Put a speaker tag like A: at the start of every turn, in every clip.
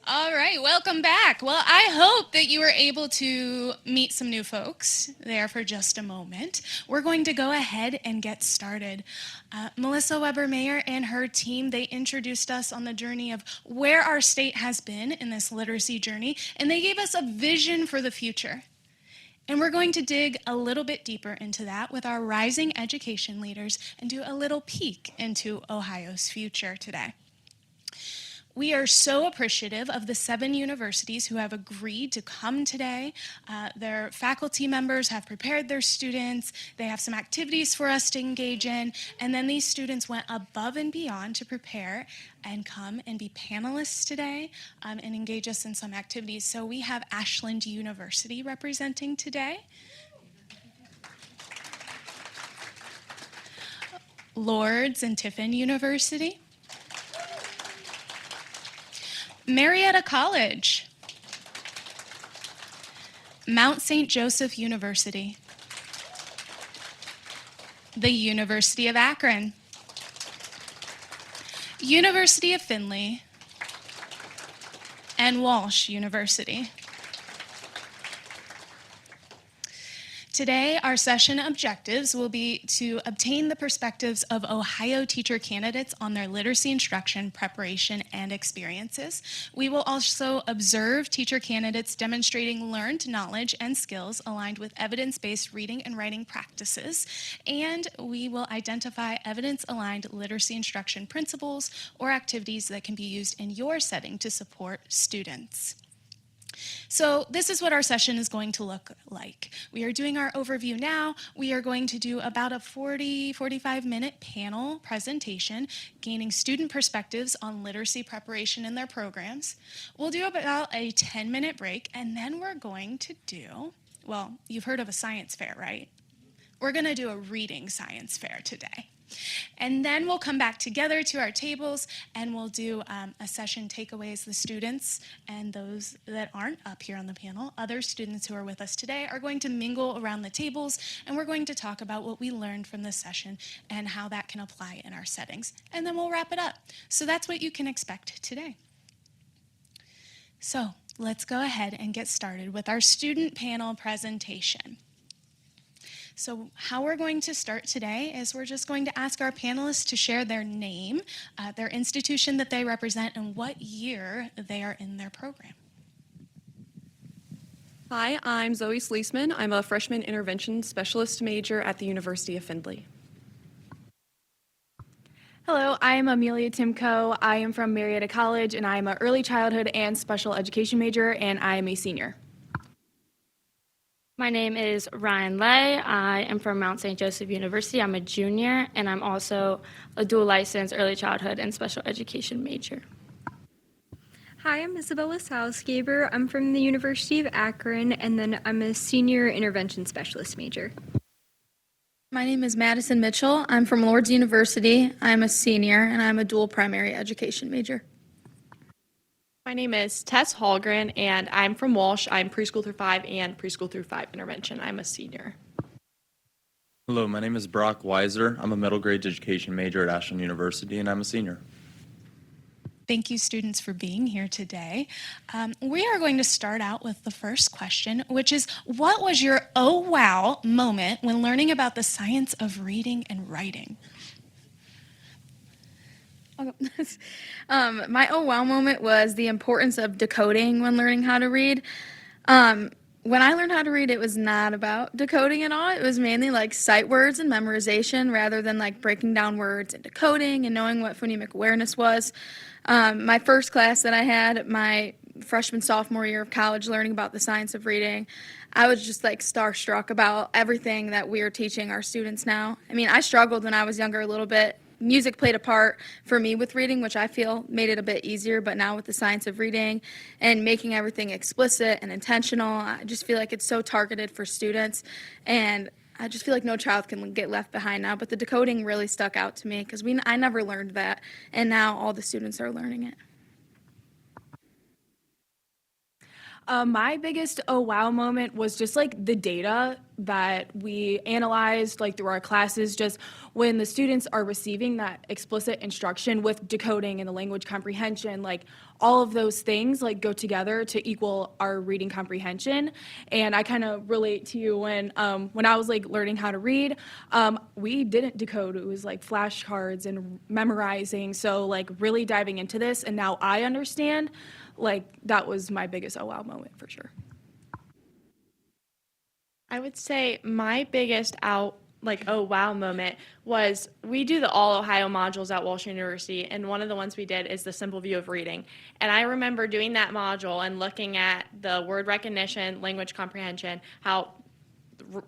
A: All right, welcome back. Well, I hope that you were able to meet some new folks there for just a moment. We're going to go ahead and get started. Melissa Weber Mayer and her team, they introduced us on the journey of where our state has been in this literacy journey, and they gave us a vision for the future. And we're going to dig a little bit deeper into that with our rising education leaders and do a little peek into Ohio's future today. We are so appreciative of the 7 universities who have agreed to come today. Their faculty members have prepared their students. They have some activities for us to engage in. And then these students went above and beyond to prepare and come and be panelists today and engage us in some activities. So we have Ashland University representing today. Lourdes and Tiffin University. Marietta College, Mount St. Joseph University, the University of Akron, University of Findlay, and Walsh University. Today, our session objectives will be to obtain the perspectives of Ohio teacher candidates on their literacy instruction, preparation, and experiences. We will also observe teacher candidates demonstrating learned knowledge and skills aligned with evidence-based reading and writing practices, and we will identify evidence-aligned literacy instruction principles or activities that can be used in your setting to support students. So this is what our session is going to look like. We are doing our overview now. We are going to do about a 45-minute panel presentation, gaining student perspectives on literacy preparation in their programs. We'll do about a 10-minute break, and then we're going to do, well, you've heard of a science fair, right? We're going to do a reading science fair today. And then we'll come back together to our tables and we'll do a session takeaways. The students and those that aren't up here on the panel, other students who are with us today, are going to mingle around the tables, and we're going to talk about what we learned from this session and how that can apply in our settings. And then we'll wrap it up. So that's what you can expect today. So let's go ahead and get started with our student panel presentation. So how we're going to start today is we're just going to ask our panelists to share their name, their institution that they represent, and what year they are in their program.
B: Hi, I'm Zoe Sleesman. I'm a freshman intervention specialist major at the University of Findlay.
C: Hello, I am Amelia Timko. I am from Marietta College, and I am an early childhood and special education major, and I am a senior.
D: My name is Ryan Lay. I am from Mount St. Joseph University. I'm a junior, and I'm also a dual licensed early childhood and special education major.
E: Hi, I'm Isabella Salzgeber. I'm from the University of Akron, and then I'm a senior intervention specialist major.
F: My name is Madison Mitchell. I'm from Lourdes University. I'm a senior, and I'm a dual primary education major.
B: My name is Tess Hallgren, and I'm from Walsh. I'm preschool through 5 and preschool through 5 intervention. I'm a senior.
G: Hello, my name is Brock Weiser. I'm a middle grade education major at Ashland University, and I'm a senior.
A: Thank you, students, for being here today. We are going to start out with the first question, which is, what was your oh wow moment when learning about the science of reading and writing?
F: My oh wow moment was the importance of decoding when learning how to read. When I learned how to read, it was not about decoding at all. It was mainly like sight words and memorization rather than like breaking down words and decoding and knowing what phonemic awareness was. My first class that I had, my freshman, sophomore year of college, learning about the science of reading, I was just like starstruck about everything that we are teaching our students now. I mean, I struggled when I was younger a little bit. Music played a part for me with reading, which I feel made it a bit easier, but now with the science of reading and making everything explicit and intentional, I just feel like it's so targeted for students, and I just feel like no child can get left behind now. But the decoding really stuck out to me because I never learned that, and now all the students are learning it.
C: My biggest oh wow moment was just like the data that we analyzed like through our classes, just when the students are receiving that explicit instruction with decoding and the language comprehension, like all of those things like go together to equal our reading comprehension. And I kind of relate to you when I was like learning how to read, we didn't decode. It was like flashcards and memorizing. So like really diving into this, and now I understand. Like that was my biggest oh wow moment for sure.
B: I would say my biggest oh wow moment was we do the all Ohio modules at Walsh University, and one of the ones we did is the simple view of reading. And I remember doing that module and looking at the word recognition, language comprehension, how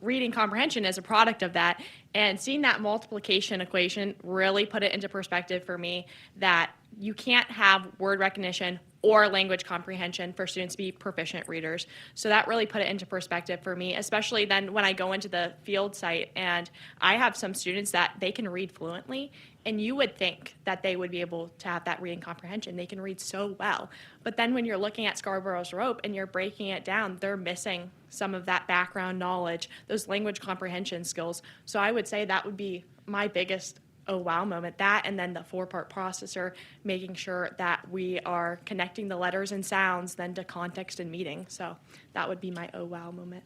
B: reading comprehension is a product of that, and seeing that multiplication equation really put it into perspective for me that you can't have word recognition or language comprehension for students to be proficient readers. So that really put it into perspective for me, especially then when I go into the field site and I have some students that they can read fluently, and you would think that they would be able to have that reading comprehension. They can read so well. But then when you're looking at Scarborough's rope and you're breaking it down, they're missing some of that background knowledge, those language comprehension skills. So I would say that would be my biggest oh wow moment, that and then the 4-part processor, making sure that we are connecting the letters and sounds then to context and meaning. So that would be my oh wow moment.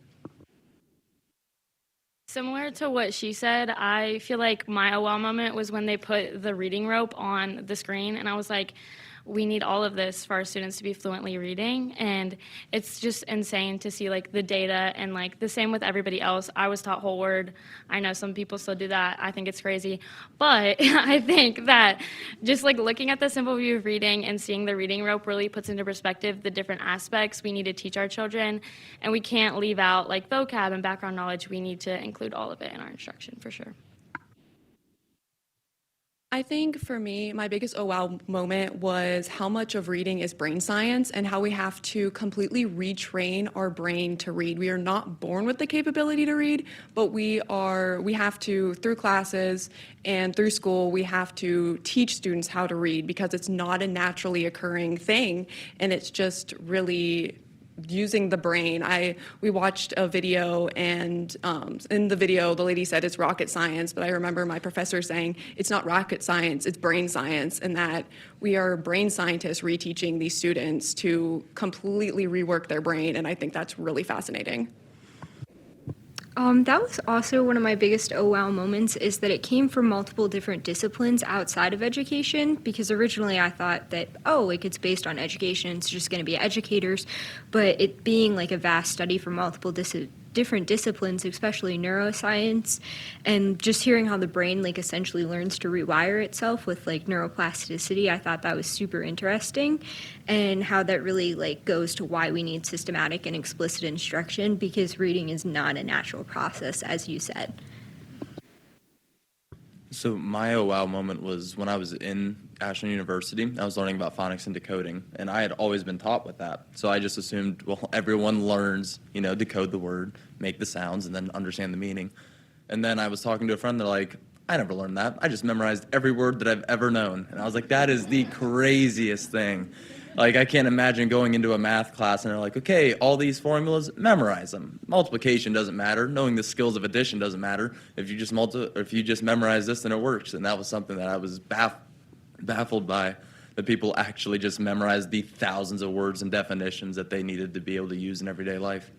D: Similar to what she said, I feel like my oh wow moment was when they put the reading rope on the screen, and I was like, we need all of this for our students to be fluently reading. And it's just insane to see like the data, and like the same with everybody else. I was taught whole word. I know some people still do that. I think it's crazy. But I think that just like looking at the simple view of reading and seeing the reading rope really puts into perspective the different aspects we need to teach our children. And we can't leave out like vocab and background knowledge. We need to include all of it in our instruction for sure.
H: I think for me, my biggest oh wow moment was how much of reading is brain science and how we have to completely retrain our brain to read. We are not born with the capability to read, but we have to, through classes and through school, we have to teach students how to read because it's not a naturally occurring thing, and it's just really using the brain. We watched a video, and in the video the lady said it's rocket science, but I remember my professor saying it's not rocket science, it's brain science, and that we are brain scientists reteaching these students to completely rework their brain, and I think that's really fascinating.
E: That was also one of my biggest oh wow moments, is that it came from multiple different disciplines outside of education, because originally I thought that, like it's based on education, it's just going to be educators, but it being like a vast study from multiple different disciplines, especially neuroscience, and just hearing how the brain like essentially learns to rewire itself with like neuroplasticity, I thought that was super interesting, and how that really like goes to why we need systematic and explicit instruction, because reading is not a natural process, as you said.
G: So my oh wow moment was when I was in Ashland University. I was learning about phonics and decoding, and I had always been taught with that. So I just assumed, well, everyone learns, decode the word, make the sounds, and then understand the meaning. And then I was talking to a friend, they're like, I never learned that. I just memorized every word that I've ever known. And I was like, that is the craziest thing. Like, I can't imagine going into a math class and they're like, okay, all these formulas, memorize them. Multiplication doesn't matter. Knowing the skills of addition doesn't matter. If you just memorize this, then it works. And that was something that I was baffled by, that people actually just memorized the thousands of words and definitions that they needed to be able to use in everyday life.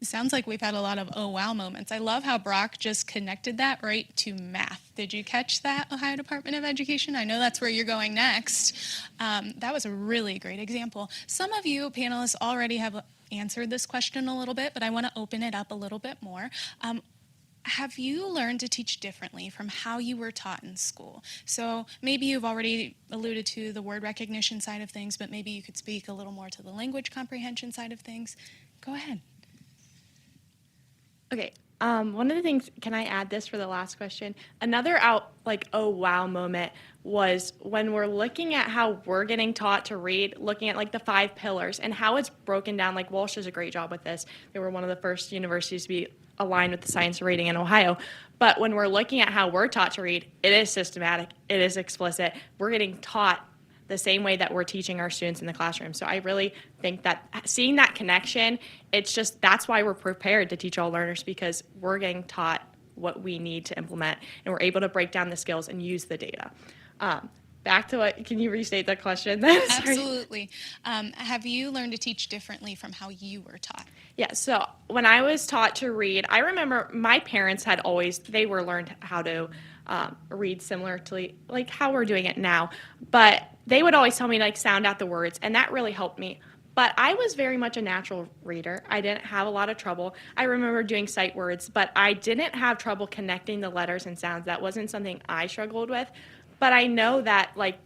A: It sounds like we've had a lot of oh wow moments. I love how Brock just connected that right to math. Did you catch that, Ohio Department of Education? I know that's where you're going next. That was a really great example. Some of you panelists already have answered this question a little bit, but I want to open it up a little bit more. Have you learned to teach differently from how you were taught in school? So maybe you've already alluded to the word recognition side of things, but maybe you could speak a little more to the language comprehension side of things. Go ahead.
B: Okay, one of the things, can I add this for the last question? Another oh wow moment was when we're looking at how we're getting taught to read, looking at like the 5 pillars and how it's broken down. Like Walsh does a great job with this. They were one of the first universities to be aligned with the science of reading in Ohio. But when we're looking at how we're taught to read, it is systematic, it is explicit. We're getting taught the same way that we're teaching our students in the classroom. So I really think that seeing that connection, it's just that's why we're prepared to teach all learners, because we're getting taught what we need to implement, and we're able to break down the skills and use the data. Back to what, can you restate that question then? Sorry.
A: Absolutely. Have you learned to teach differently from how you were taught?
B: Yeah, so when I was taught to read, I remember my parents had always, they were learned how to read similar to like how we're doing it now, but they would always tell me to like sound out the words, and that really helped me. But I was very much a natural reader. I didn't have a lot of trouble. I remember doing sight words, but I didn't have trouble connecting the letters and sounds. That wasn't something I struggled with. But I know that, like,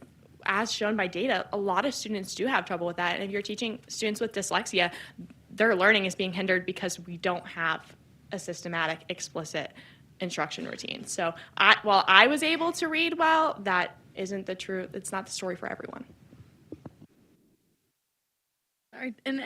B: as shown by data, a lot of students do have trouble with that. And if you're teaching students with dyslexia, their learning is being hindered because we don't have a systematic, explicit instruction routine. So while I was able to read well, that isn't the truth. It's not the story for everyone.
F: Sorry, and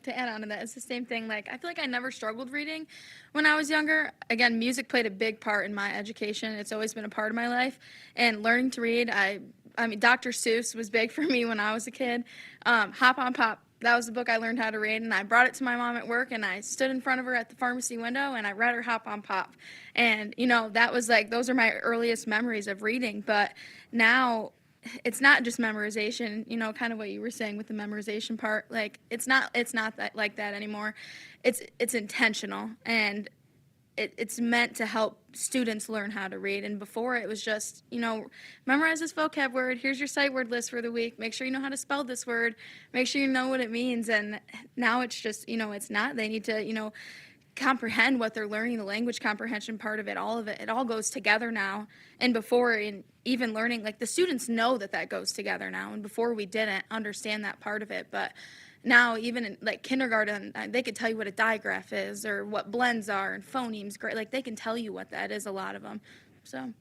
F: to add on to that, it's the same thing. Like, I feel like I never struggled reading when I was younger. Again, music played a big part in my education. It's always been a part of my life. And learning to read, I mean, Dr. Seuss was big for me when I was a kid. Hop on Pop, that was the book I learned how to read, and I brought it to my mom at work, and I stood in front of her at the pharmacy window, and I read her Hop on Pop. And, you know, that was like, those are my earliest memories of reading. But now, it's not just memorization, you know, kind of what you were saying with the memorization part. Like, it's not that like that anymore. It's intentional, and it's meant to help students learn how to read. And before, it was just, you know, memorize this vocab word. Here's your sight word list for the week. Make sure you know how to spell this word. Make sure you know what it means. And now it's just, you know, it's not. They need to, you know, comprehend what they're learning, the language comprehension part of it, all of it. It all goes together now. And before, in even learning, like, the students know that goes together now. And before, we didn't understand that part of it. But now, even in like kindergarten, they could tell you what a digraph is, or what blends are, and phonemes. Great, like, they can tell you what that is. A lot of them. So.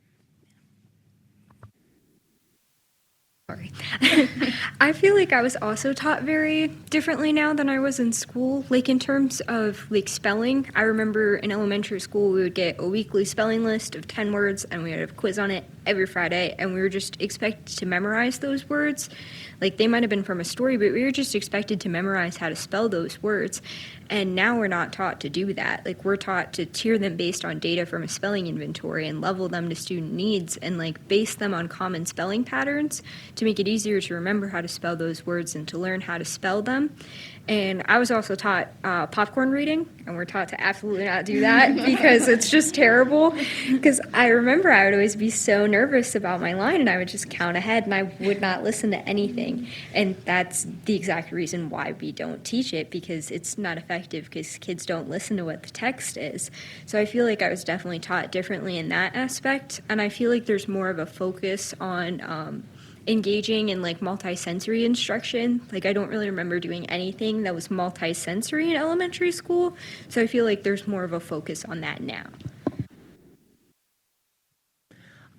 E: Sorry. I feel like I was also taught very differently now than I was in school. Like, in terms of like spelling, I remember in elementary school we would get a weekly spelling list of 10 words, and we would have a quiz on it every Friday, and we were just expected to memorize those words. Like, they might have been from a story, but we were just expected to memorize how to spell those words. And now we're not taught to do that. Like, we're taught to tier them based on data from a spelling inventory and level them to student needs, and like base them on common spelling patterns to make it easier to remember how to spell those words and to learn how to spell them. And I was also taught popcorn reading, and we're taught to absolutely not do that because it's just terrible. Because I remember I would always be so nervous about my line, and I would just count ahead, and I would not listen to anything. And that's the exact reason why we don't teach it, because it's not effective, because kids don't listen to what the text is. So I feel like I was definitely taught differently in that aspect, and I feel like there's more of a focus on engaging in like multi-sensory instruction. Like, I don't really remember doing anything that was multi-sensory in elementary school, so I feel like there's more of a focus on that now.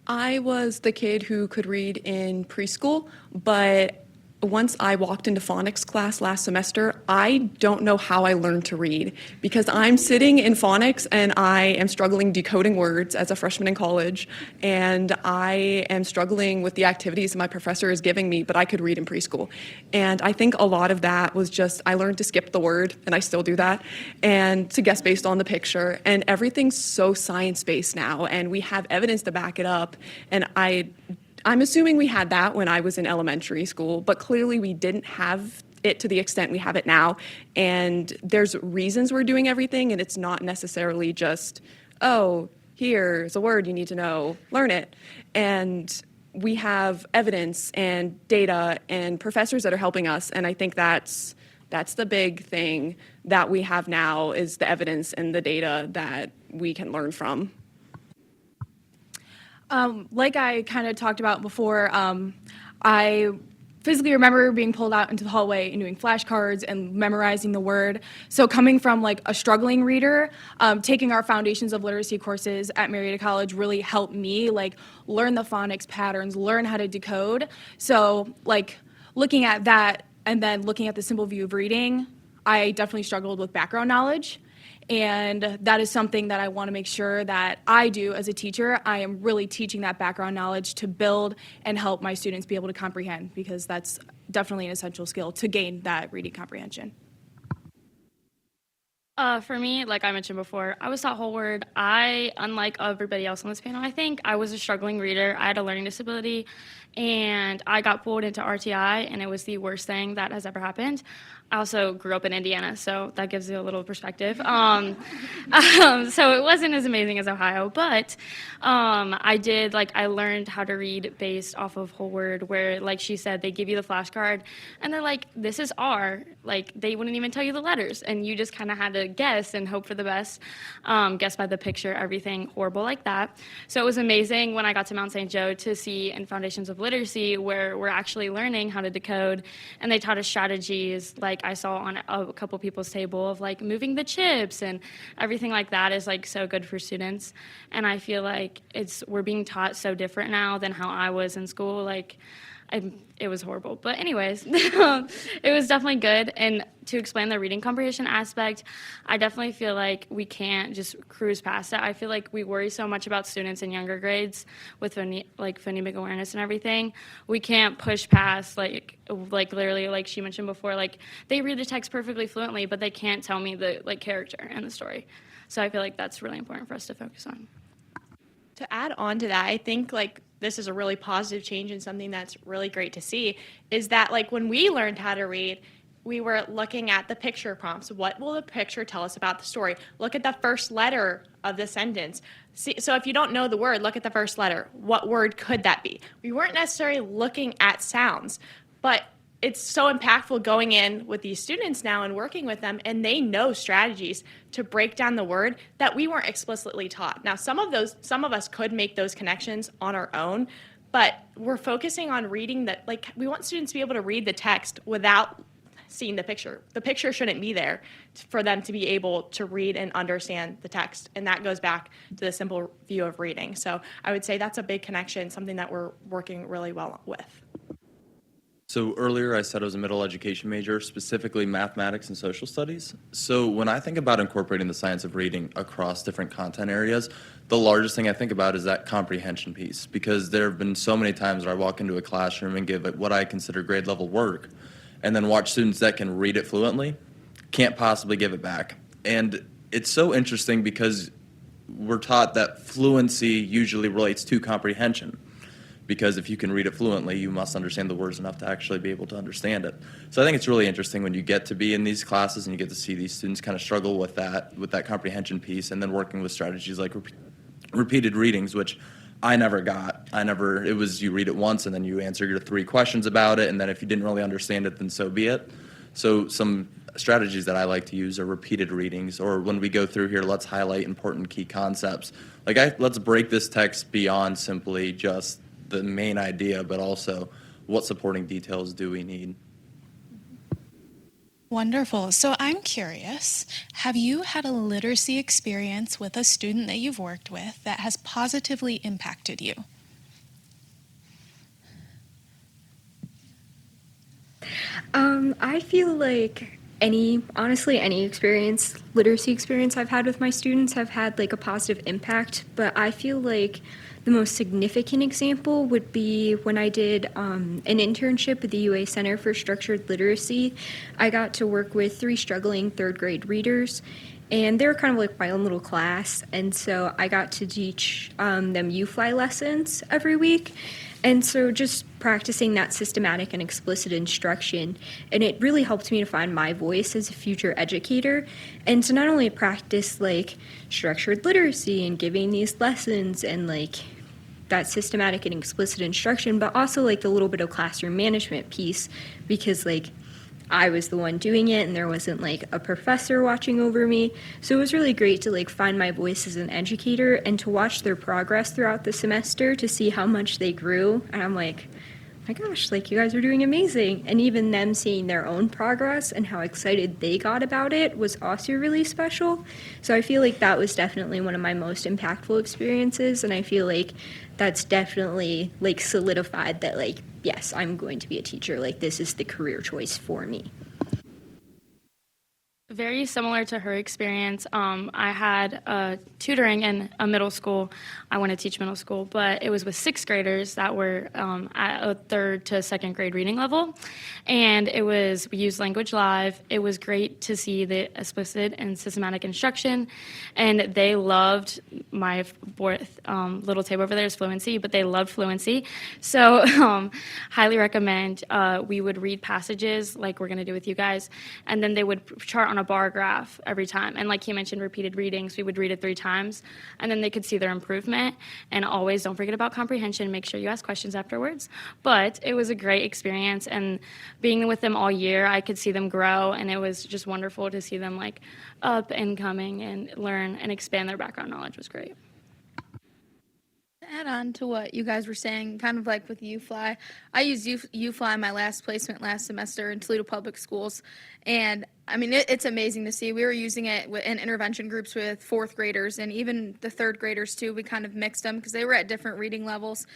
H: I was the kid who could read in preschool, but once I walked into phonics class last semester, I don't know how I learned to read, because I'm sitting in phonics and I am struggling decoding words as a freshman in college, and I am struggling with the activities that my professor is giving me, but I could read in preschool. And I think a lot of that was just, I learned to skip the word, and I still do that, and to guess based on the picture, and everything's so science-based now, and we have evidence to back it up, and I'm assuming we had that when I was in elementary school, but clearly we didn't have it to the extent we have it now. And there's reasons we're doing everything, and it's not necessarily just, oh, here's a word you need to know, learn it. And we have evidence and data and professors that are helping us, and I think that's the big thing that we have now, is the evidence and the data that we can learn from.
C: Like I kind of talked about before, I physically remember being pulled out into the hallway and doing flashcards and memorizing the word. So coming from like a struggling reader, taking our Foundations of Literacy courses at Marietta College really helped me like learn the phonics patterns, learn how to decode. So like looking at that and then looking at the simple view of reading, I definitely struggled with background knowledge. And that is something that I want to make sure that I do as a teacher. I am really teaching that background knowledge to build and help my students be able to comprehend, because that's definitely an essential skill to gain that reading comprehension.
D: For me, like I mentioned before, I was taught whole word. Unlike everybody else on this panel, I think I was a struggling reader. I had a learning disability, and I got pulled into RTI, and it was the worst thing that has ever happened. I also grew up in Indiana, so that gives you a little perspective. So it wasn't as amazing as Ohio, but I learned how to read based off of whole word, where, like she said, they give you the flashcard, and they're like, this is R. Like, they wouldn't even tell you the letters, and you just kind of had to guess and hope for the best, guess by the picture, everything horrible like that. So it was amazing when I got to Mount St. Joe to see in Foundations of Literacy where we're actually learning how to decode, and they taught us strategies like I saw on a couple people's table of like moving the chips, and everything like that is like so good for students. And I feel like we're being taught so different now than how I was in school. Like, it was horrible. But anyways, it was definitely good. And to explain the reading comprehension aspect, I definitely feel like we can't just cruise past it. I feel like we worry so much about students in younger grades with phonemic awareness and everything. We can't push past like literally, like she mentioned before, like they read the text perfectly fluently, but they can't tell me the like character and the story. So I feel like that's really important for us to focus on.
B: To add on to that, I think like this is a really positive change and something that's really great to see is that like when we learned how to read, we were looking at the picture prompts. What will the picture tell us about the story? Look at the first letter of the sentence. See, so if you don't know the word, look at the first letter. What word could that be? We weren't necessarily looking at sounds, but it's so impactful going in with these students now and working with them, and they know strategies to break down the word that we weren't explicitly taught. Now, some of us could make those connections on our own, but we're focusing on reading that. Like, we want students to be able to read the text without seeing the picture. The picture shouldn't be there for them to be able to read and understand the text, and that goes back to the simple view of reading. So I would say that's a big connection, something that we're working really well with.
G: So earlier I said I was a middle education major, specifically mathematics and social studies. So when I think about incorporating the science of reading across different content areas, the largest thing I think about is that comprehension piece, because there have been so many times where I walk into a classroom and give what I consider grade level work, and then watch students that can read it fluently, can't possibly give it back. And it's so interesting because we're taught that fluency usually relates to comprehension. Because if you can read it fluently, you must understand the words enough to actually be able to understand it. So I think it's really interesting when you get to be in these classes and you get to see these students kind of struggle with that comprehension piece, and then working with strategies like repeated readings, which I never got. It was you read it once and then you answer your 3 questions about it, and then if you didn't really understand it, then so be it. So some strategies that I like to use are repeated readings, or when we go through here, let's highlight important key concepts. Let's break this text beyond simply just the main idea, but also what supporting details do we need.
A: Wonderful. So I'm curious, have you had a literacy experience with a student that you've worked with that has positively impacted you?
E: I feel like any literacy experience I've had with my students have had like a positive impact, but I feel like the most significant example would be when I did an internship with the UA Center for Structured Literacy. I got to work with 3 struggling 3rd grade readers, and they were kind of like my own little class, and so I got to teach them UFly lessons every week. And so just practicing that systematic and explicit instruction, and it really helped me to find my voice as a future educator, and to not only practice like structured literacy and giving these lessons and like that systematic and explicit instruction, but also like the little bit of classroom management piece, because like I was the one doing it and there wasn't like a professor watching over me. So it was really great to like find my voice as an educator and to watch their progress throughout the semester to see how much they grew. And I'm like, my gosh, like you guys are doing amazing. And even them seeing their own progress and how excited they got about it was also really special. So I feel like that was definitely one of my most impactful experiences. And I feel like that's definitely like solidified that like, yes, I'm going to be a teacher. Like this is the career choice for me.
D: very similar to her experience. I had tutoring in a middle school. I want to teach middle school, but it was with sixth graders that were at a third to second grade reading level. And we used Language Live. It was great to see the explicit and systematic instruction. And they loved my fourth little table over there is fluency, but they loved fluency. So highly recommend. We would read passages like we're going to do with you guys, and then they would chart on a bar graph every time. And like he mentioned, repeated readings, we would read it 3 times, and then they could see their improvement. And always don't forget about comprehension. Make sure you ask questions afterwards. But it was a great experience, and being with them all year, I could see them grow, and it was just wonderful to see them like up and coming and learn and expand their background knowledge was great.
F: To add on to what you guys were saying, kind of like with UFly, I used UFly in my last placement last semester in Toledo Public Schools, and I mean, it's amazing to see. We were using it in intervention groups with 4th graders and even the 3rd graders too. We kind of mixed them because they were at different reading levels.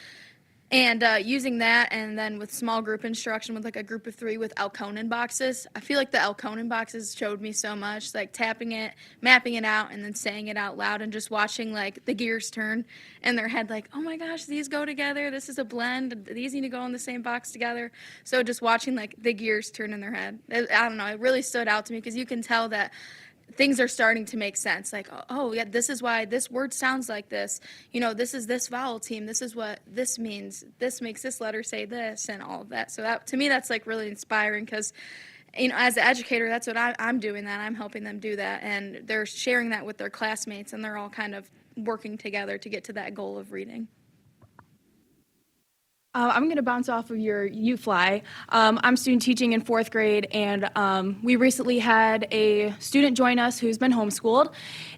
F: And using that, and then with small group instruction with like a group of 3 with Elkonin boxes, I feel like the Elkonin boxes showed me so much, like tapping it, mapping it out, and then saying it out loud, and just watching like the gears turn in their head, like, oh my gosh, these go together. This is a blend. These need to go in the same box together. So just watching like the gears turn in their head, I don't know, it really stood out to me because you can tell that things are starting to make sense. Like, oh, yeah, this is why this word sounds like this. You know, this is this vowel team. This is what this means. This makes this letter say this and all of that. So that, to me, that's like really inspiring because, you know, as an educator, that's what I'm doing that. I'm helping them do that. And they're sharing that with their classmates, and they're all kind of working together to get to that goal of reading.
C: I'm going to bounce off of your UFly. I'm student teaching in 4th grade, and we recently had a student join us who's been homeschooled,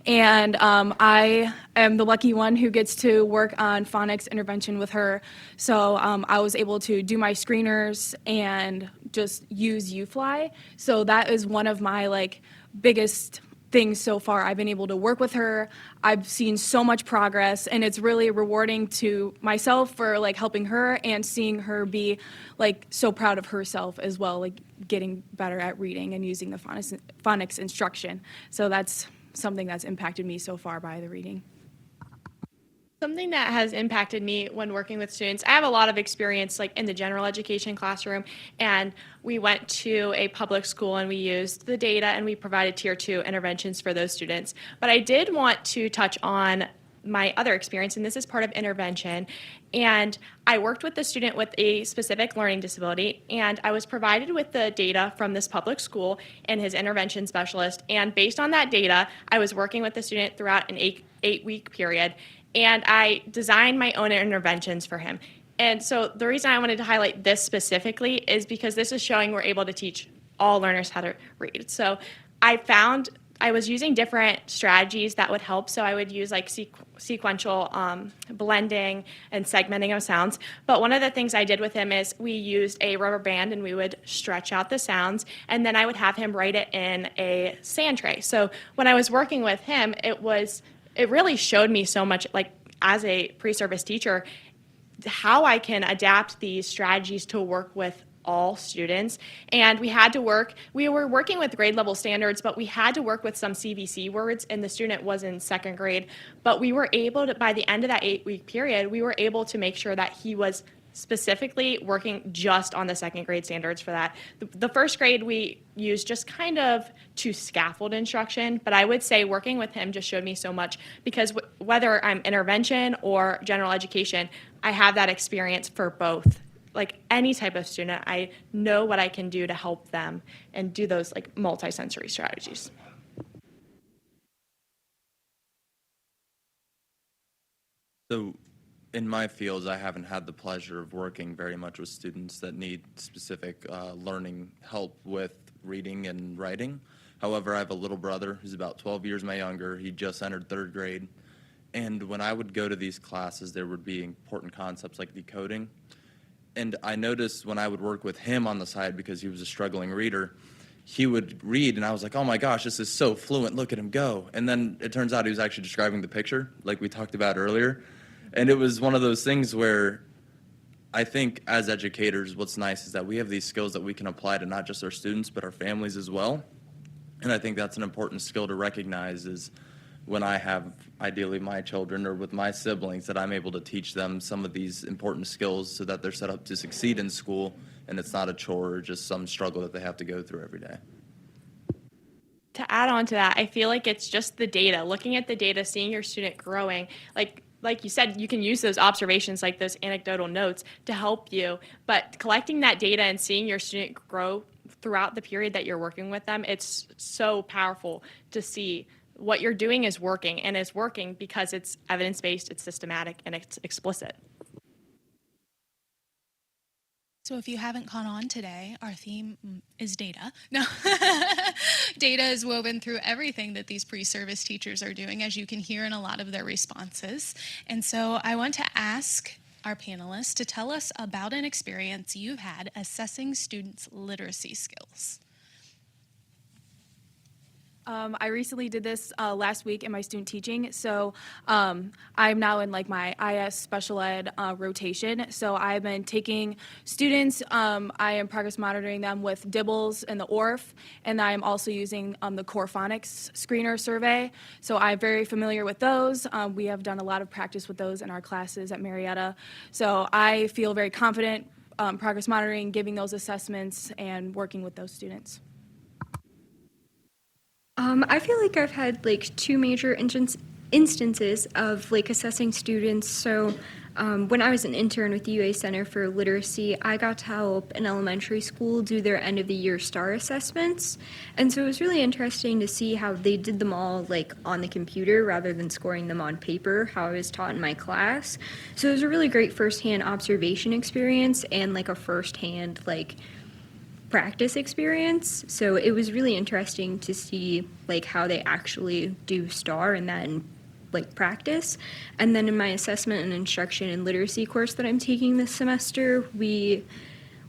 C: and I am the lucky one who gets to work on phonics intervention with her. So I was able to do my screeners and just use UFly. So that is one of my like biggest things so far. I've been able to work with her. I've seen so much progress, and it's really rewarding to myself for like helping her and seeing her be like so proud of herself as well, like getting better at reading and using the phonics instruction. So that's something that's impacted me so far by the reading.
B: Something that has impacted me when working with students, I have a lot of experience like in the general education classroom, and we went to a public school and we used the data and we provided tier 2 interventions for those students. But I did want to touch on my other experience, and this is part of intervention. And I worked with a student with a specific learning disability, and I was provided with the data from this public school and his intervention specialist. And based on that data, I was working with the student throughout an 8-week period. And I designed my own interventions for him. And so the reason I wanted to highlight this specifically is because this is showing we're able to teach all learners how to read. So I found I was using different strategies that would help. So I would use like sequential blending and segmenting of sounds. But one of the things I did with him is we used a rubber band and we would stretch out the sounds, and then I would have him write it in a sand tray. So when I was working with him, it really showed me so much, like as a pre-service teacher, how I can adapt these strategies to work with all students. And we were working with grade level standards, but we had to work with some CVC words, and the student was in 2nd grade. But we were able to, by the end of that 8-week period, we were able to make sure that he was specifically working just on the 2nd grade standards for that. The 1st grade we used just kind of to scaffold instruction, but I would say working with him just showed me so much because whether I'm intervention or general education, I have that experience for both. Like any type of student, I know what I can do to help them and do those like multisensory strategies.
G: So in my fields, I haven't had the pleasure of working very much with students that need specific learning help with reading and writing. However, I have a little brother who's about 12 years my younger. He just entered 3rd grade. And when I would go to these classes, there would be important concepts like decoding. And I noticed when I would work with him on the side, because he was a struggling reader, he would read, and I was like, oh my gosh, this is so fluent, look at him go. And then it turns out he was actually describing the picture, like we talked about earlier. And it was one of those things where I think as educators, what's nice is that we have these skills that we can apply to not just our students, but our families as well. And I think that's an important skill to recognize is when I have ideally my children or with my siblings that I'm able to teach them some of these important skills so that they're set up to succeed in school and it's not a chore or just some struggle that they have to go through every day.
B: To add on to that, I feel like it's just the data, looking at the data, seeing your student growing. Like you said, you can use those observations, like those anecdotal notes, to help you. But collecting that data and seeing your student grow throughout the period that you're working with them, it's so powerful to see what you're doing is working, and it's working because it's evidence-based, it's systematic, and it's explicit.
A: So if you haven't caught on today, our theme is data. No, data is woven through everything that these pre-service teachers are doing, as you can hear in a lot of their responses. And so I want to ask our panelists to tell us about an experience you've had assessing students' literacy skills.
C: I recently did this last week in my student teaching. So I'm now in like my IS special ed rotation. So I've been taking students, I am progress monitoring them with DIBELS and the ORF, and I'm also using the Core Phonics screener survey. So I'm very familiar with those. We have done a lot of practice with those in our classes at Marietta. So I feel very confident progress monitoring, giving those assessments, and working with those students.
E: I feel like I've had like two major instances of like assessing students. So when I was an intern with the UA Center for Literacy, I got to help an elementary school do their end of the year STAR assessments. And so it was really interesting to see how they did them all like on the computer rather than scoring them on paper, how I was taught in my class. So it was a really great firsthand observation experience and like a firsthand like practice experience. So it was really interesting to see like how they actually do STAR and that in like practice. And then in my assessment and instruction and literacy course that I'm taking this semester, we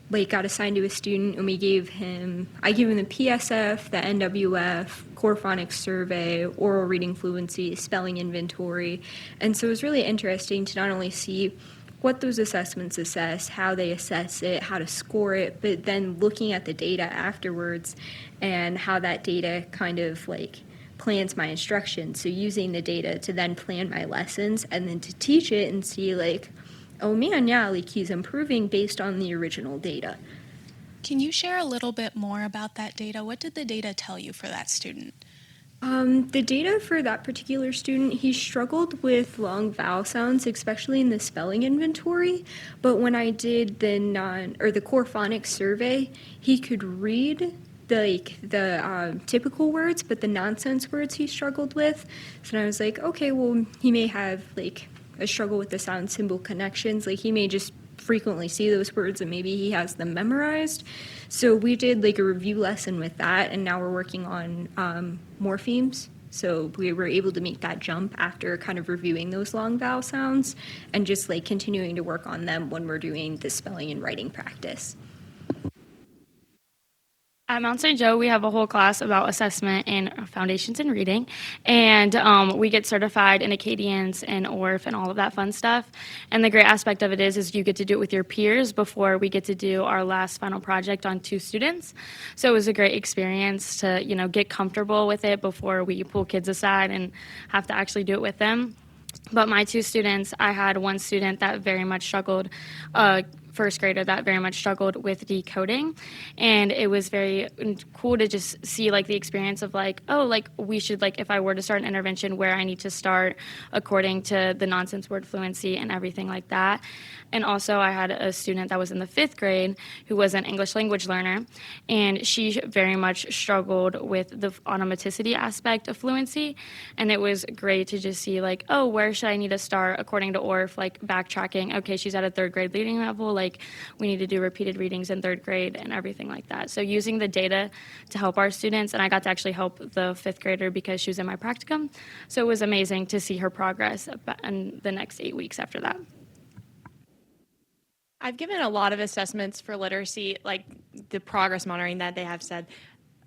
E: like got assigned to a student and I gave him the PSF, the NWF, Core Phonics survey, oral reading fluency, spelling inventory. And so it was really interesting to not only see what those assessments assess, how they assess it, how to score it, but then looking at the data afterwards and how that data kind of like plans my instruction. So using the data to then plan my lessons and then to teach it and see like, oh man, yeah, like he's improving based on the original data.
A: Can you share a little bit more about that data? What did the data tell you for that student?
E: The data for that particular student, he struggled with long vowel sounds, especially in the spelling inventory. But when I did the Core Phonics survey, he could read the typical words, but the nonsense words he struggled with. So I was like, okay, well, he may have like a struggle with the sound symbol connections. Like he may just frequently see those words and maybe he has them memorized. So we did like a review lesson with that, and now we're working on morphemes. So we were able to make that jump after kind of reviewing those long vowel sounds and just like continuing to work on them when we're doing the spelling and writing practice.
D: At Mount St. Joe, we have a whole class about assessment and foundations in reading, and we get certified in Acadians and ORF and all of that fun stuff. And the great aspect of it is you get to do it with your peers before we get to do our last final project on 2 students. So it was a great experience to, get comfortable with it before we pull kids aside and have to actually do it with them. But my 2 students, I had one student that very much struggled, first grader that very much struggled with decoding, and it was very cool to just see like the experience of like, oh, like we should, like if I were to start an intervention, where I need to start according to the nonsense word fluency and everything like that. And also I had a student that was in the 5th grade who was an English language learner, and she very much struggled with the automaticity aspect of fluency. And it was great to just see like, oh, where should I need to start according to ORF, like backtracking, okay, she's at a 3rd grade reading level, like we need to do repeated readings in 3rd grade and everything like that. So using the data to help our students, and I got to actually help the 5th grader because she was in my practicum. So it was amazing to see her progress in the next 8 weeks after that.
B: I've given a lot of assessments for literacy, like the progress monitoring that they have said,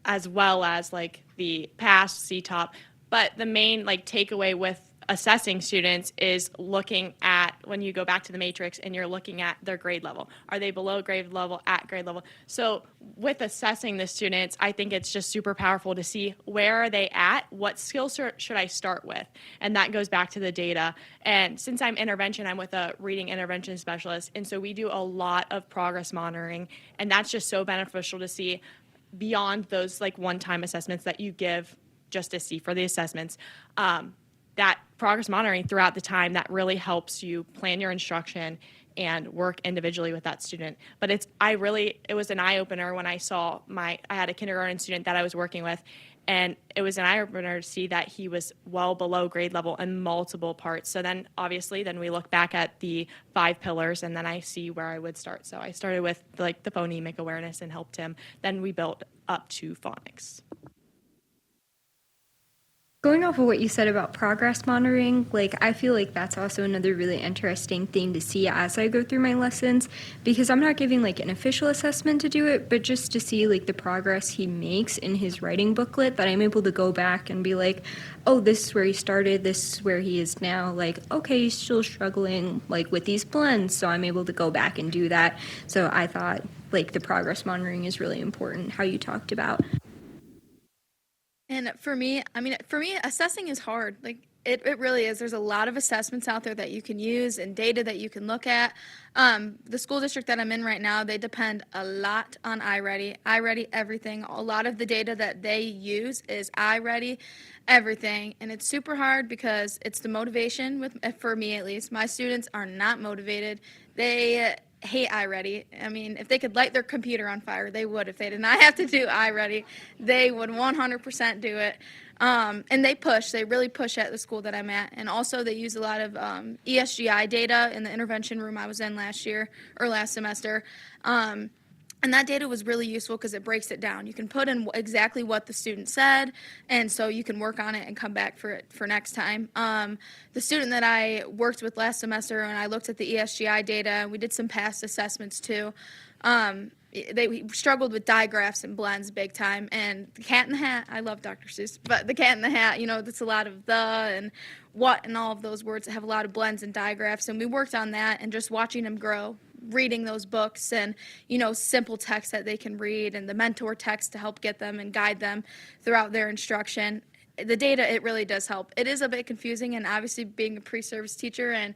B: as well as like the past CTOP. But the main like takeaway with assessing students is looking at when you go back to the matrix and you're looking at their grade level. Are they below grade level, at grade level? So with assessing the students, I think it's just super powerful to see where are they at, what skills should I start with? And that goes back to the data. And since I'm intervention, I'm with a reading intervention specialist. And so we do a lot of progress monitoring. And that's just so beneficial to see beyond those like one-time assessments that you give just to see for the assessments. That progress monitoring throughout the time, that really helps you plan your instruction and work individually with that student. But it was an eye-opener when I had a kindergarten student that I was working with, and it was an eye-opener to see that he was well below grade level in multiple parts. So then obviously we look back at the 5 pillars, and then I see where I would start. So I started with like the phonemic awareness and helped him. Then we built up to phonics.
E: Going off of what you said about progress monitoring, like I feel like that's also another really interesting thing to see as I go through my lessons, because I'm not giving like an official assessment to do it, but just to see like the progress he makes in his writing booklet, that I'm able to go back and be like, oh, this is where he started, this is where he is now, like, okay, he's still struggling like with these blends, so I'm able to go back and do that. So I thought like the progress monitoring is really important, how you talked about.
F: And for me, assessing is hard. Like it really is. There's a lot of assessments out there that you can use and data that you can look at. The school district that I'm in right now, they depend a lot on iReady. iReady everything. A lot of the data that they use is iReady everything, and it's super hard because it's the motivation for me at least. My students are not motivated. They hate iReady. I mean, if they could light their computer on fire, they would. If they did not have to do iReady, they would 100% do it. And they really push at the school that I'm at. And also they use a lot of ESGI data in the intervention room I was in last semester. And that data was really useful because it breaks it down. You can put in exactly what the student said, and so you can work on it and come back for next time. The student that I worked with last semester, and I looked at the ESGI data, and we did some past assessments too. They struggled with digraphs and blends big time. And the Cat in the Hat, I love Dr. Seuss, but the Cat in the Hat, that's a lot of the and what and all of those words that have a lot of blends and digraphs. And we worked on that and just watching them grow, reading those books and, simple text that they can read and the mentor text to help get them and guide them throughout their instruction. The data, it really does help. It is a bit confusing, and obviously being a pre-service teacher and,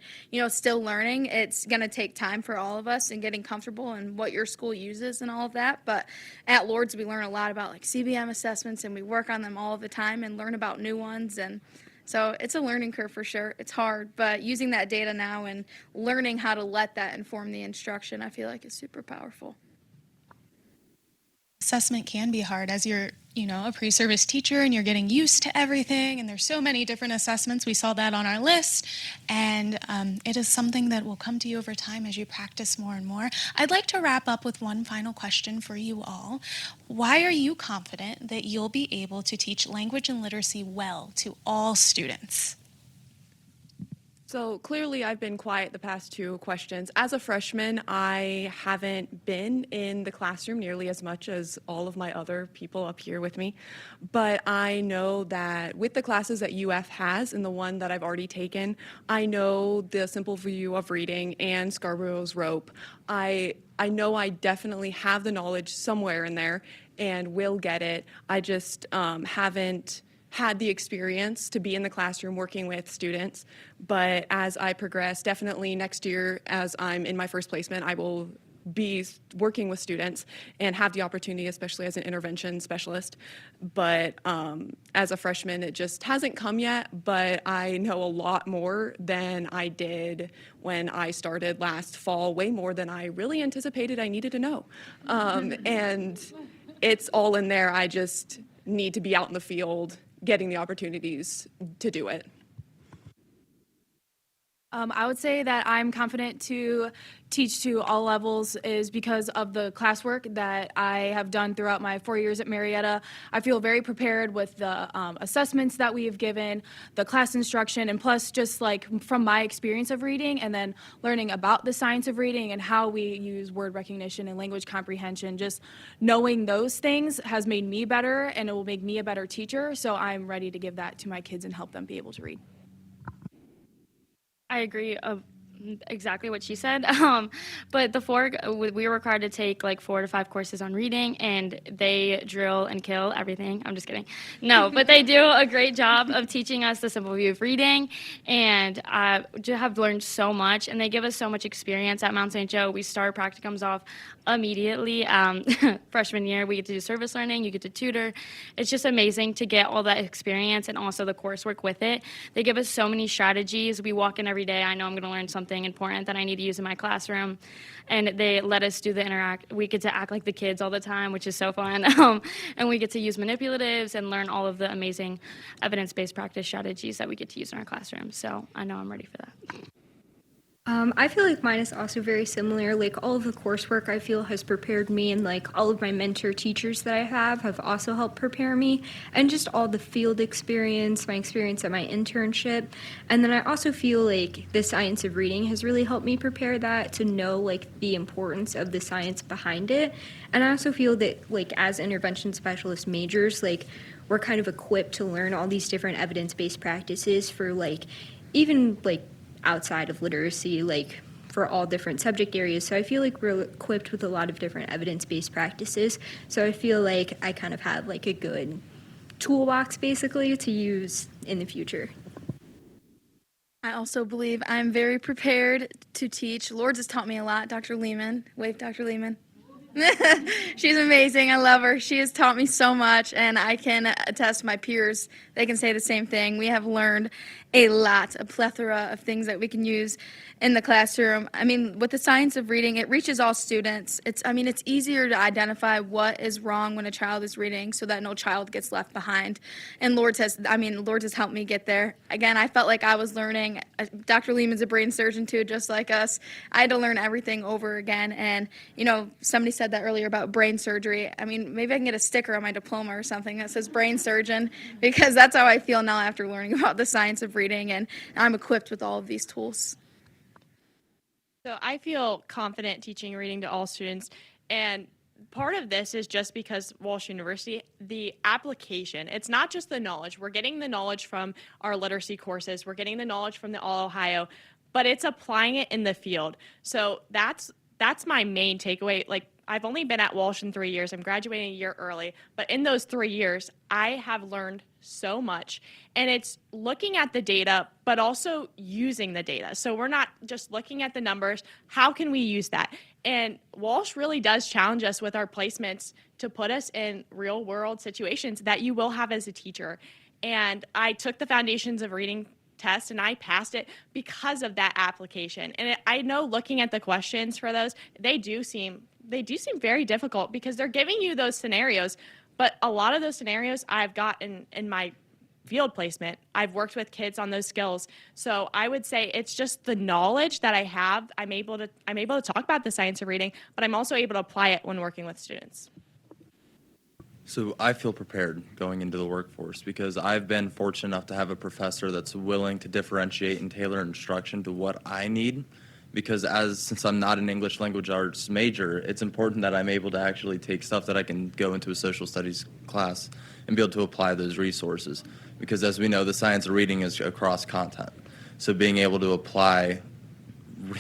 F: still learning, it's going to take time for all of us and getting comfortable in what your school uses and all of that. But at Lourdes, we learn a lot about like CBM assessments, and we work on them all the time and learn about new ones. And so it's a learning curve for sure. It's hard, but using that data now and learning how to let that inform the instruction, I feel like is super powerful.
A: Assessment can be hard as you're, a pre-service teacher and you're getting used to everything, and there's so many different assessments. We saw that on our list, and it is something that will come to you over time as you practice more and more. I'd like to wrap up with one final question for you all. Why are you confident that you'll be able to teach language and literacy well to all students?
H: So clearly I've been quiet the past 2 questions. As a freshman, I haven't been in the classroom nearly as much as all of my other people up here with me. But I know that with the classes that UF has and the one that I've already taken, I know the simple view of reading and Scarborough's rope. I know I definitely have the knowledge somewhere in there and will get it. I just haven't had the experience to be in the classroom working with students. But as I progress, definitely next year, as I'm in my first placement, I will be working with students and have the opportunity, especially as an intervention specialist. But as a freshman, it just hasn't come yet, but I know a lot more than I did when I started last fall, way more than I really anticipated I needed to know. And it's all in there. I just need to be out in the field getting the opportunities to do it.
C: I would say that I'm confident to teach to all levels is because of the classwork that I have done throughout my 4 years at Marietta. I feel very prepared with the assessments that we have given, the class instruction, and plus just like from my experience of reading and then learning about the science of reading and how we use word recognition and language comprehension, just knowing those things has made me better and it will make me a better teacher. So I'm ready to give that to my kids and help them be able to read.
D: I agree exactly what she said. But we were required to take like 4 to 5 courses on reading, and they drill and kill everything. I'm just kidding. No, but they do a great job of teaching us the simple view of reading, and I have learned so much. And they give us so much experience at Mount St. Joe. We start practicums off immediately. Freshman year, we get to do service learning. You get to tutor. It's just amazing to get all that experience and also the coursework with it. They give us so many strategies. We walk in every day. I know I'm going to learn something important that I need to use in my classroom. And they let us do the interact. We get to act like the kids all the time, which is so fun. And we get to use manipulatives and learn all of the amazing evidence-based practice strategies that we get to use in our classroom. So I know I'm ready for that.
E: I feel like mine is also very similar. Like all of the coursework I feel has prepared me, and like all of my mentor teachers that I have also helped prepare me, and just all the field experience, my experience at my internship. And then I also feel like the science of reading has really helped me prepare that, to know like the importance of the science behind it. And I also feel that like as intervention specialist majors, like we're kind of equipped to learn all these different evidence-based practices for like even like outside of literacy, like for all different subject areas. So I feel like we're equipped with a lot of different evidence-based practices. So I feel like I kind of have like a good toolbox basically to use in the future.
F: I also believe I'm very prepared to teach. Lourdes has taught me a lot. Dr. Lehman. Wave, Dr. Lehman. She's amazing. I love her. She has taught me so much, and I can attest my peers. They can say the same thing. We have learned a lot, a plethora of things that we can use in the classroom. I mean, with the science of reading, it reaches all students. It's easier to identify what is wrong when a child is reading so that no child gets left behind. And Lourdes has helped me get there. Again, I felt like I was learning. Dr. Lehman's a brain surgeon too, just like us. I had to learn everything over again. And, somebody said that earlier about brain surgery. I mean, maybe I can get a sticker on my diploma or something that says brain surgeon, because that's how I feel now after learning about the science of reading, and I'm equipped with all of these tools.
B: So I feel confident teaching reading to all students, and part of this is just because Walsh University, the application, it's not just the knowledge. We're getting the knowledge from our literacy courses, we're getting the knowledge from the All Ohio, but it's applying it in the field. So that's my main takeaway. Like, I've only been at Walsh in 3 years. I'm graduating a year early, but in those 3 years, I have learned so much. And it's looking at the data, but also using the data. So we're not just looking at the numbers. How can we use that? And Walsh really does challenge us with our placements to put us in real world situations that you will have as a teacher. And I took the Foundations of Reading test and I passed it because of that application. And I know looking at the questions for those, they do seem very difficult because they're giving you those scenarios. But a lot of those scenarios I've got in my field placement. I've worked with kids on those skills. So I would say it's just the knowledge that I have. I'm able to talk about the science of reading, but I'm also able to apply it when working with students.
G: So I feel prepared going into the workforce because I've been fortunate enough to have a professor that's willing to differentiate and tailor instruction to what I need. Because since I'm not an English language arts major, it's important that I'm able to actually take stuff that I can go into a social studies class and be able to apply those resources. Because as we know, the science of reading is across content. So being able to apply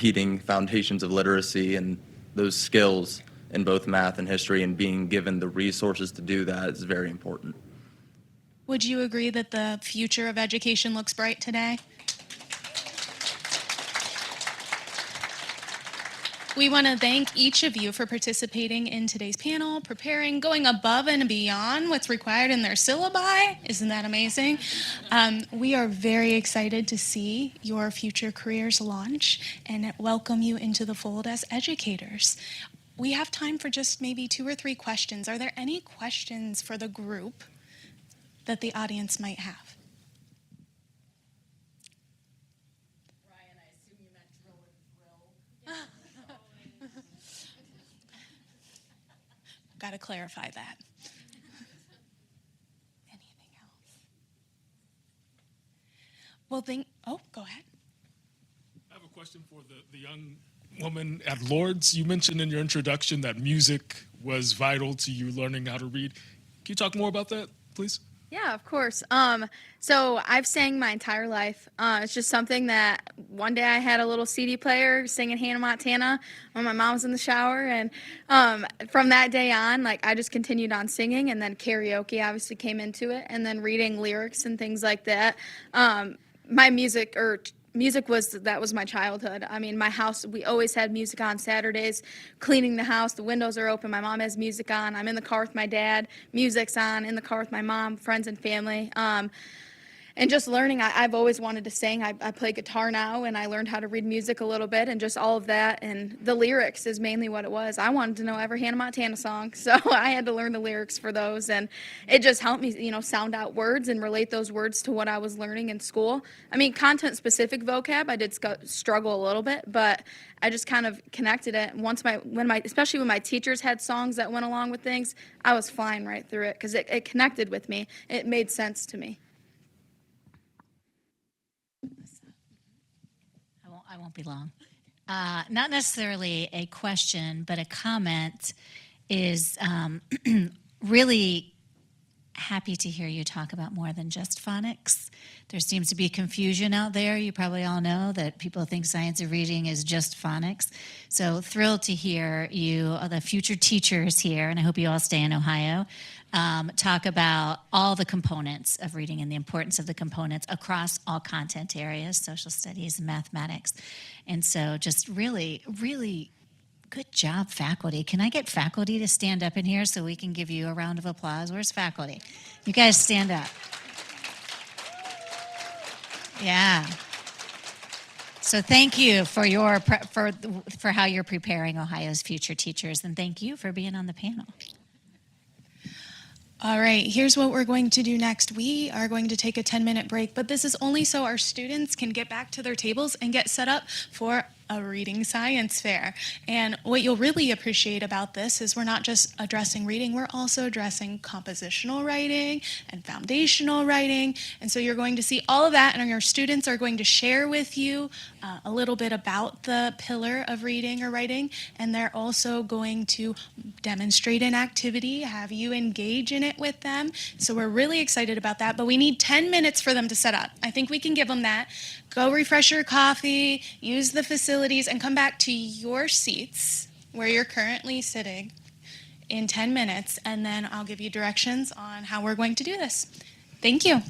G: reading, foundations of literacy, and those skills in both math and history, and being given the resources to do that is very important.
A: Would you agree that the future of education looks bright today? We want to thank each of you for participating in today's panel, preparing, going above and beyond what's required in their syllabi. Isn't that amazing? We are very excited to see your future careers launch and welcome you into the fold as educators. We have time for just maybe 2 or 3 questions. Are there any questions for the group that the audience might have?
I: Ryan, I assume you meant drill and grill.
A: Got to clarify that. Anything else? Well, go ahead.
J: I have a question for the young woman at Lourdes. You mentioned in your introduction that music was vital to you learning how to read. Can you talk more about that, please?
F: Yeah, of course. So I've sang my entire life. It's just something that one day I had a little CD player singing Hannah Montana when my mom was in the shower, and from that day on, like I just continued on singing, and then karaoke obviously came into it, and then reading lyrics and things like that. My music was my childhood. I mean, my house, we always had music on Saturdays, cleaning the house, the windows are open, my mom has music on, I'm in the car with my dad, music's on, in the car with my mom, friends and family. And just learning, I've always wanted to sing. I play guitar now, and I learned how to read music a little bit, and just all of that. And the lyrics is mainly what it was. I wanted to know every Hannah Montana song, so I had to learn the lyrics for those. And it just helped me, sound out words and relate those words to what I was learning in school. I mean, content-specific vocab, I did struggle a little bit, but I just kind of connected it. Especially when my teachers had songs that went along with things, I was flying right through it because it connected with me. It made sense to me.
K: I won't be long. Not necessarily a question, but a comment is really happy to hear you talk about more than just phonics. There seems to be confusion out there. You probably all know that people think science of reading is just phonics. So thrilled to hear you, the future teachers here, and I hope you all stay in Ohio, talk about all the components of reading and the importance of the components across all content areas, social studies and mathematics. And so just really, really good job, faculty. Can I get faculty to stand up in here so we can give you a round of applause? Where's faculty? You guys stand up. Yeah. So thank you for for how you're preparing Ohio's future teachers, and thank you for being on the panel.
A: All right, here's what we're going to do next. We are going to take a 10-minute break, but this is only so our students can get back to their tables and get set up for a reading science fair. And what you'll really appreciate about this is we're not just addressing reading, we're also addressing compositional writing and foundational writing. And so you're going to see all of that, and your students are going to share with you a little bit about the pillar of reading or writing, and they're also going to demonstrate an activity, have you engage in it with them. So we're really excited about that, but we need 10 minutes for them to set up. I think we can give them that. Go refresh your coffee, use the facilities, and come back to your seats where you're currently sitting in 10 minutes, and then I'll give you directions on how we're going to do this. Thank you.